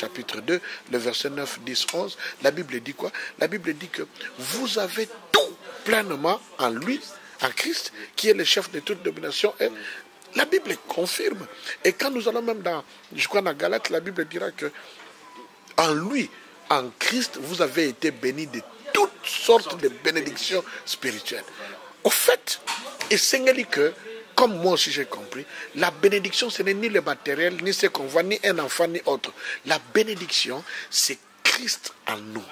chapitre 2, le verset 9, 10, 11, la Bible dit quoi? La Bible dit que vous avez tout pleinement en lui, en Christ, qui est le chef de toute domination. Et la Bible confirme. Et quand nous allons même dans, je crois dans Galates, la Bible dira que en lui, en Christ, vous avez été bénis de toutes sortes de bénédictions spirituelles. Au fait, et c'est que, comme moi aussi j'ai compris, la bénédiction, ce n'est ni le matériel, ni ce qu'on voit, ni un enfant, ni autre. La bénédiction, c'est Christ en nous.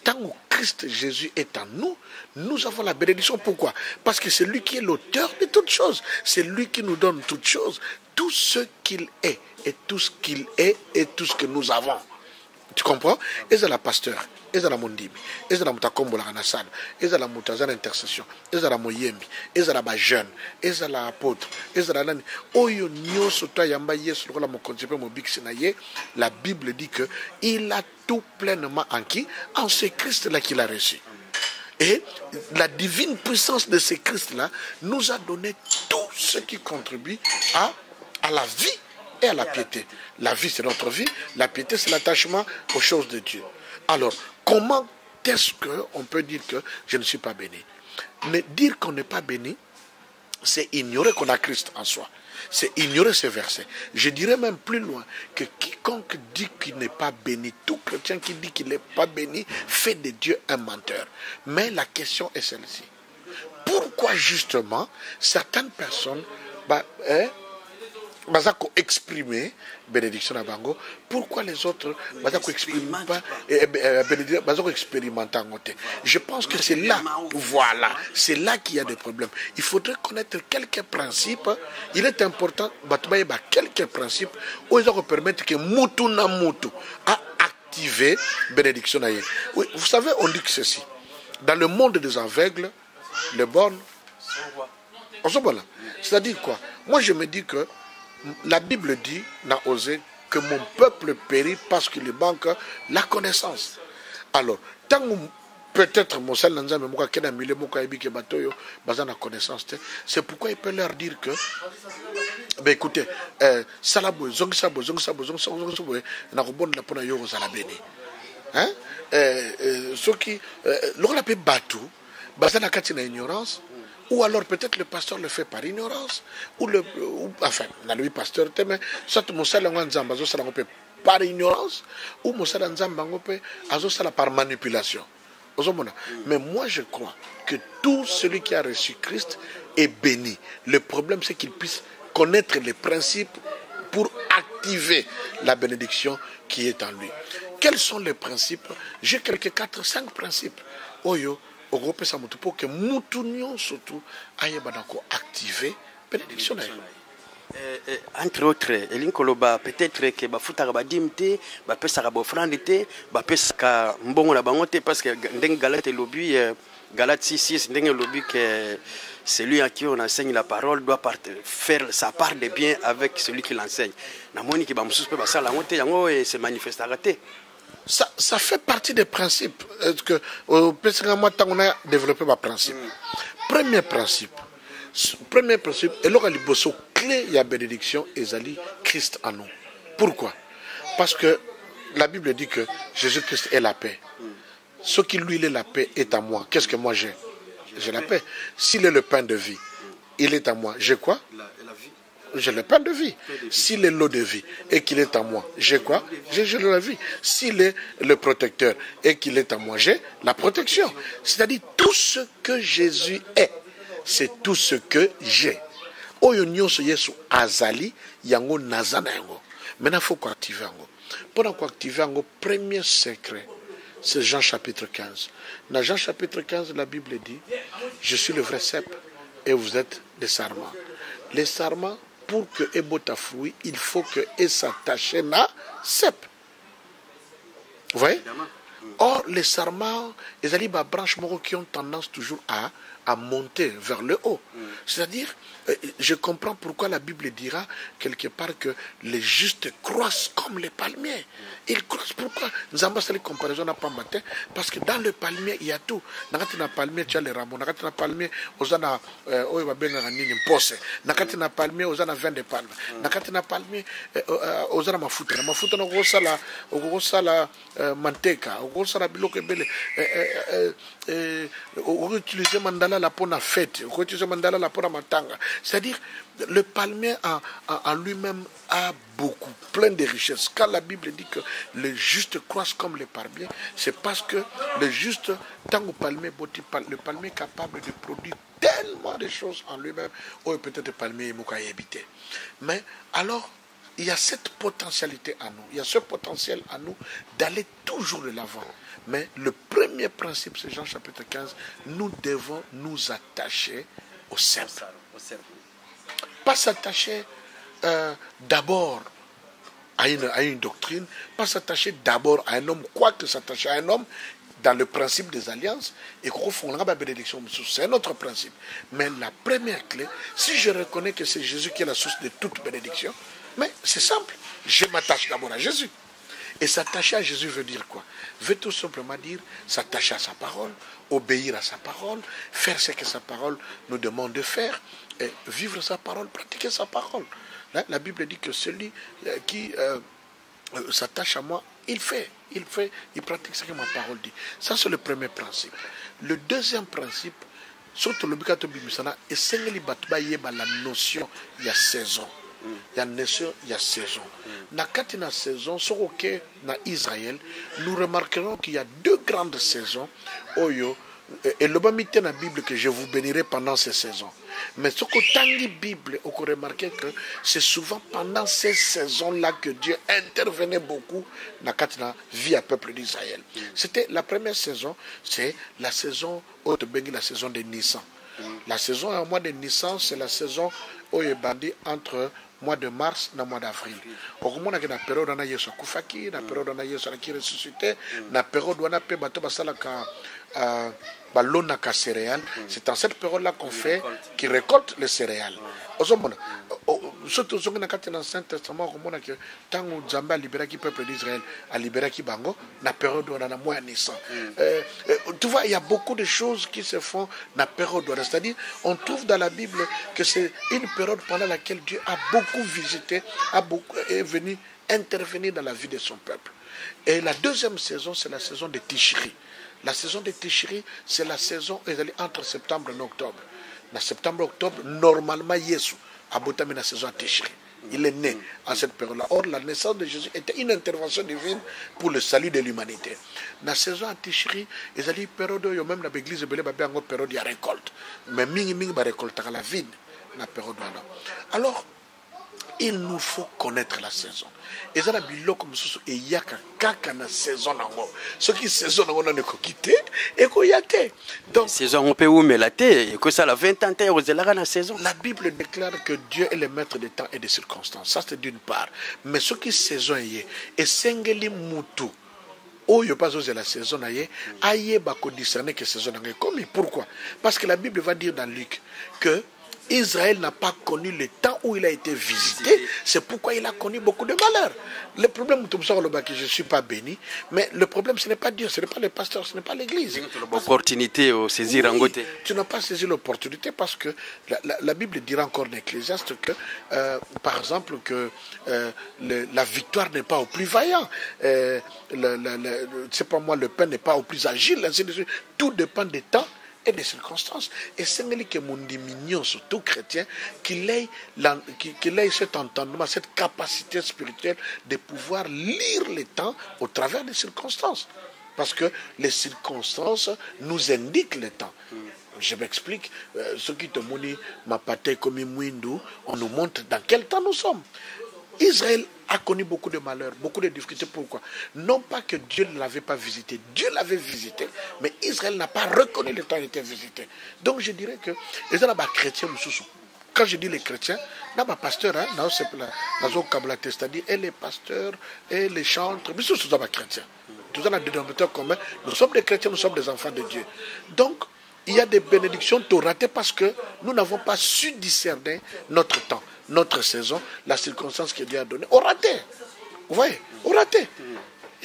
Tant que Christ Jésus est en nous, nous avons la bénédiction. Pourquoi? Parce que c'est lui qui est l'auteur de toutes choses. C'est lui qui nous donne toutes choses. Tout ce qu'il est, et tout ce qu'il est, et tout ce que nous avons. Tu comprends? Et c'est la pasteur, et c'est la mondimi, et c'est la mutakombola kanasal, et c'est la mutazana intercession, et c'est la moyembi, et c'est la jeune, et c'est la apôtre, et c'est la nani. Oyo nyoso to yamba yesu lokola mo konsepe mo biksi na ye. La Bible dit que il a tout pleinement en qui? En ce Christ là qu'il a reçu. Et la divine puissance de ce Christ là nous a donné tout ce qui contribue à la vie et à la piété. La vie, c'est notre vie. La piété, c'est l'attachement aux choses de Dieu. Alors, comment est-ce qu'on peut dire que je ne suis pas béni? Mais dire qu'on n'est pas béni, c'est ignorer qu'on a Christ en soi. C'est ignorer ce verset. Je dirais même plus loin que quiconque dit qu'il n'est pas béni, tout chrétien qui dit qu'il n'est pas béni, fait de Dieu un menteur. Mais la question est celle-ci. Pourquoi justement certaines personnes Bazako exprimer bénédiction à Bango, pourquoi les autres Bazako expriment pas bénédiction, Bazako expérimente en côté. Je pense que c'est là, voilà, c'est là qu'il y a des problèmes. Il faudrait connaître quelques principes. Il est important, quelques principes où ils ont permettre que Moutou na Moutou a activé bénédiction. Oui, vous savez, on dit que ceci. Dans le monde des aveugles, les bornes, on s'en va là. C'est-à-dire quoi? Moi, je me dis que la Bible dit, n'a osé, que mon peuple périt parce qu'il manque la connaissance. Alors, tant que peut-être mon seul nanza mais moi qui n'a mis le mot qui est batoyo, basé la connaissance, c'est pourquoi il peut leur dire que, ben écoutez, salabo, zongsabo, n'a pas bon la pona yo salabeni, hein, ceux qui, l'on l'appelle batou, basé la katina ignorance. Ou alors peut-être le pasteur le fait par ignorance, enfin, le pasteur, mais soit mon salaire par ignorance, ou mon salaire par manipulation. Mais moi je crois que tout celui qui a reçu Christ est béni. Le problème c'est qu'il puisse connaître les principes pour activer la bénédiction qui est en lui. Quels sont les principes? J'ai quelques 4-5 principes. Oyo. Pour que Moutounion surtout aille activer bénédiction. Entre autres, Elinkoloba peut-être que Bafutara Badimte, Bapesara Bofrandite, Bapeska Mbongo la Bangote, parce que Ndeng Galate Lobby, Galate 6, Ndeng Lobby, que celui à qui on enseigne la parole doit faire sa part de bien avec celui qui l'enseigne. Namoni qui Bamsus peut passer la montée, et se manifester à rater. Ça fait partie des principes. Est-ce que on a développé ma principe. Premier principe, et là il bosse clé il y a bénédiction et Zali Christ en nous. Pourquoi? Parce que la Bible dit que Jésus-Christ est la paix. Ce qui lui est la paix est à moi. Qu'est-ce que moi j'ai? J'ai la paix. S'il est le pain de vie, il est à moi. J'ai quoi? J'ai le pain de vie. S'il est l'eau de vie et qu'il est à moi, j'ai quoi? J'ai la vie. S'il est le protecteur et qu'il est à moi, j'ai la protection. C'est-à-dire tout ce que Jésus est, c'est tout ce que j'ai. Oyo nyonso Yesu azali yango nazana yango. Maintenant il faut qu'on active yango. Pour qu'on active yango, premier secret, c'est Jean chapitre 15. Dans Jean chapitre 15, la Bible dit, je suis le vrai cep et vous êtes les sarments. Les sarments, pour que ebota fruit, il faut que et s'attache na cep. Vous voyez? Or, les sarments, les alibas branches qui ont tendance toujours à à monter vers le haut. C'est-à-dire, je comprends pourquoi la Bible dira quelque part que les justes croissent comme les palmiers. Ils croissent. Pourquoi? Nous avons fait les comparaisons pas matin. Parce que dans le palmier, il y a tout. Dans le palmier, tu as les rameaux. Dans le palmier, on a un palmier, on a 20 de palmes. Dans le palmier, on a ma foutre. Ma foutre, on a la manteca. On a la biloko belle. On utilise mandala la pour la fête. On utilise mandala la pour la matanga. C'est-à-dire, le palmier en lui-même a beaucoup, plein de richesses. Quand la Bible dit que les justes croissent comme les palmiers, c'est parce que le juste, tant au palmier, le palmier est capable de produire tellement de choses en lui-même, ou peut-être le palmier est habité. Mais alors, il y a cette potentialité en nous, il y a ce potentiel en nous d'aller toujours de l'avant. Mais le premier principe, c'est Jean chapitre 15, nous devons nous attacher au simple. Pas s'attacher d'abord à une doctrine, pas s'attacher d'abord à un homme, quoique s'attacher à un homme dans le principe des alliances, et qu'on fondera la bénédiction, c'est un autre principe. Mais la première clé, si je reconnais que c'est Jésus qui est la source de toute bénédiction, mais c'est simple, je m'attache d'abord à Jésus. Et s'attacher à Jésus veut dire quoi? Veut tout simplement dire s'attacher à sa parole, obéir à sa parole, faire ce que sa parole nous demande de faire, et vivre sa parole, pratiquer sa parole. Là, la Bible dit que celui qui s'attache à moi, il pratique ce que ma parole dit. Ça, c'est le premier principe. Le deuxième principe, surtout le Bikato Bimisana, et c'est la notion, il y a saison. Il y a nation, il y a saison. Nakati na saison, sur ok na Israël, nous remarquerons qu'il y a deux grandes saisons. Oyo, et le bamite na Bible que je vous bénirai pendant ces saisons. Mais ce que tangi Bible, on peut remarquer que c'est souvent pendant ces saisons-là que Dieu intervenait beaucoup dans la vie à peuple d'Israël. C'était la première saison, c'est la saison haute béni, la saison de Nissan. La saison en mois de Nissan, c'est la saison où il est bandit entre mois de mars et mois d'avril. Au moment où il y a une période où il y a Koufaki, une période où il y a qui ressuscité, une période où il y a l'onaka céréales. C'est en cette période-là qu'on fait, qui récolte les céréales. Surtout dans l'Ancien Testament, tant que Zamba a libéré le peuple d'Israël, a libéré Bango, la période où on a moins Nissan. Tu vois, il y a beaucoup de choses qui se font dans la période où c'est-à-dire, on trouve dans la Bible que c'est une période pendant laquelle Dieu a beaucoup visité, est venu intervenir dans la vie de son peuple. Et la deuxième saison, c'est la saison de Tishri. La saison de Tishri, c'est la saison entre septembre et octobre. En septembre-octobre, normalement, Yesu a botamé la saison de Tishri. Il est né à cette période-là. Or, la naissance de Jésus était une intervention divine pour le salut de l'humanité. La saison de Tishri, il y a une période où même l'église de Belé, il y a une période de récolte. Mais mingi va récolter la vide, la période-là. Alors, il nous faut connaître la saison. Et ça, il y a une saison. Ce qui saison, on a quitté et qu'on y a été. Donc, saison, on peut où mais la terre, et que ça, la 20 ans, on est là, la saison. La Bible déclare que Dieu est le maître des temps et des circonstances. Ça, c'est d'une part. Mais ce qui saison est, et Sengeli Moutou, où il passe la saison, aïe, bako discerner que saison est. Comme pourquoi? Parce que la Bible va dire dans Luc que Israël n'a pas connu le temps où il a été visité, c'est pourquoi il a connu beaucoup de malheurs. Le problème, c'est que je ne suis pas béni, mais le problème, ce n'est pas Dieu, ce n'est pas le pasteur, ce n'est pas l'église. L'opportunité de saisir en côté. Tu n'as pas saisi l'opportunité parce que la Bible dira encore dans l'Ecclésiaste que, par exemple, que la victoire n'est pas au plus vaillant, c'est pas moi, le pain n'est pas au plus agile, ainsi de suite. Tout dépend des temps et des circonstances. Et c'est que mon mignon, surtout chrétien, qu'il ait cet entendement, cette capacité spirituelle de pouvoir lire les temps au travers des circonstances. Parce que les circonstances nous indiquent le temps. Je m'explique. Ceux qui te montrent ma pâté comme Mwindu, on nous montre dans quel temps nous sommes. Israël a connu beaucoup de malheurs, beaucoup de difficultés. Pourquoi? Non pas que Dieu ne l'avait pas visité. Dieu l'avait visité, mais Israël n'a pas reconnu le temps où il était visité. Donc je dirais que les chrétiens, quand je dis les chrétiens, là, les pasteurs, c'est-à-dire et les pasteurs, et les chantres, mais ce sont les chrétiens. Tous les dénominateurs communs, nous sommes des chrétiens, nous sommes des enfants de Dieu. Donc, il y a des bénédictions tout ratées parce que nous n'avons pas su discerner notre temps, notre saison, la circonstance que Dieu a donnée. On ratait. Vous voyez, on ratait.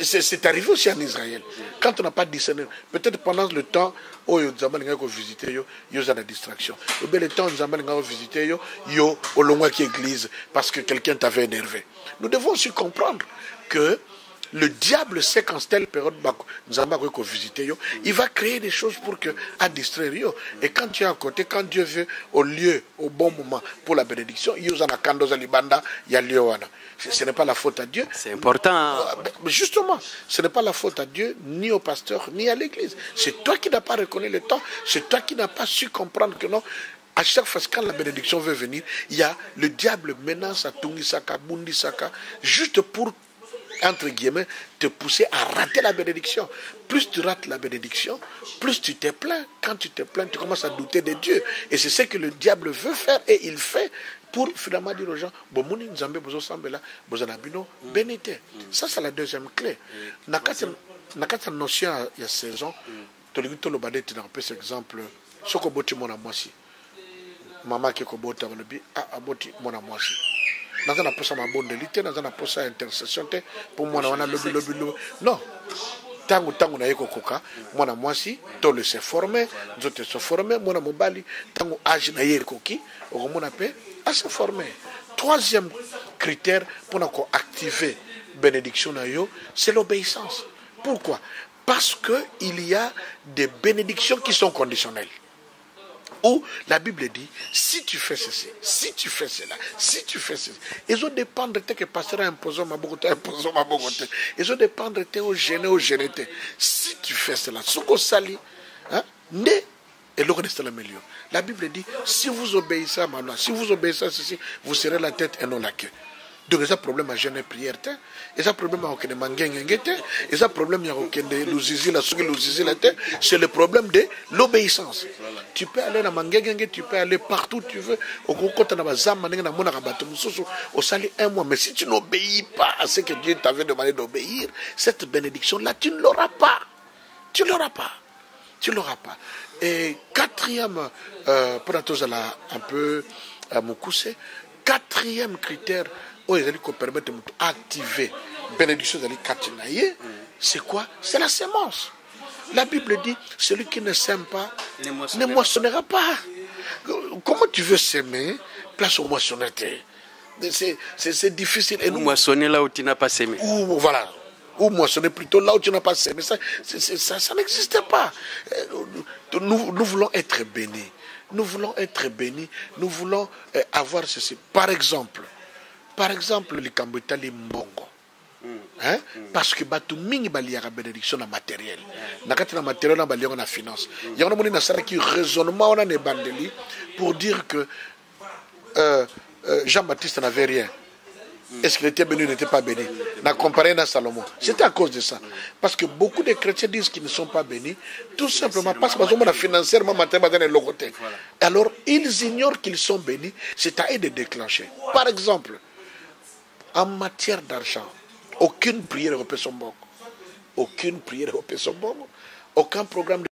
C'est arrivé aussi en Israël. Quand on n'a pas discerné, peut-être pendant le temps où ils ont visité, ils ont la distraction. Ou bien le temps où ils ont visité, ils ont loin qui église parce que quelqu'un t'avait énervé. Nous devons aussi comprendre que le diable sait qu'en telle période, nous avons visité, il va créer des choses pour que, à distraire. Et quand tu es à côté, quand Dieu veut au lieu, au bon moment pour la bénédiction, il y a lieu. Ce n'est pas la faute à Dieu. C'est important. Mais justement, ce n'est pas la faute à Dieu, ni au pasteur, ni à l'église. C'est toi qui n'as pas reconnu le temps. C'est toi qui n'as pas su comprendre que non. À chaque fois, quand la bénédiction veut venir, il y a le diable menace à Tungisaka, Bundisaka, juste pour, entre guillemets, te pousser à rater la bénédiction. Plus tu rates la bénédiction, plus tu te plains. Quand tu te plains, tu commences à douter de Dieu. Et c'est ce que le diable veut faire, et il fait pour finalement dire aux gens, bénité. Ça, c'est la deuxième clé. Nakata notion il y a 16 ans, tu le badé, tu as un peu cet exemple, ce que tu mon amoisi. Maman qui est kobota, aboti mon amoisi. Dans un apôtre, ma bonne délité, dans un apôtre, intercession, pour moi, on a le non. Tango na yeko koka mwana mwasi to le se former nzote se former mwana mobali tango âge na yeko ki okomona pe à se former. Troisième critère pour activer bénédiction na yo, c'est l'obéissance. Pourquoi? Parce que il y a des bénédictions qui sont conditionnelles. Où la Bible dit, si tu fais ceci, si tu fais cela, si tu fais ceci, ils ont dépendre de tes que passera imposant ma bogote, ils ont dépendre de tes au gêné. Si tu fais cela, ce qu'on sali, né, et l'eau reste la meilleure. La Bible dit, si vous obéissez à ma loi, si vous obéissez à ceci, vous serez la tête et non la queue. Donc, il y a un problème à jeûner prière, il y a un problème à aucun mangengengete, il y a un problème à aucun de l'ouzizi, c'est le problème de l'obéissance. Tu peux aller dans mangengenge, tu peux aller partout où tu veux, au côté de la zama, au sali un mois, mais si tu n'obéis pas à ce que Dieu t'avait demandé d'obéir, cette bénédiction-là, tu ne l'auras pas. Tu ne l'auras pas. Tu ne l'auras pas. Et quatrième, pour un peu à mon coucher, quatrième critère, ils permettent d'activer bénédiction de l'Ikatinaye, c'est quoi? C'est la sémence. La Bible dit, celui qui ne sème pas ne moissonnera pas. Comment tu veux s'aimer? Place au moissonneur. C'est difficile. Et nous moissonner là où tu n'as pas sémé. Ou voilà. Ou moissonner plutôt là où tu n'as pas sémé. Ça n'existe pas. Nous voulons être bénis. Nous voulons être bénis. Nous voulons avoir ceci. Par exemple, le Kambutali Mbongo. Parce que batu mingi bali ya bénédiction na matériel. Nakati na matériel na bali na finance. Il y a un monde qui raisonnement on a ne bandeli pour dire que Jean-Baptiste n'avait rien. Est-ce qu'il était béni ou n'était pas béni? N'a comparé à Salomon. C'était à cause de ça. Parce que beaucoup de chrétiens disent qu'ils ne sont pas bénis, tout simplement parce que financièrement, alors ils ignorent qu'ils sont bénis. C'est à eux de déclencher. Par exemple, en matière d'argent, aucune prière au Pessombongo. Aucune prière au Pessombongo. Aucun programme de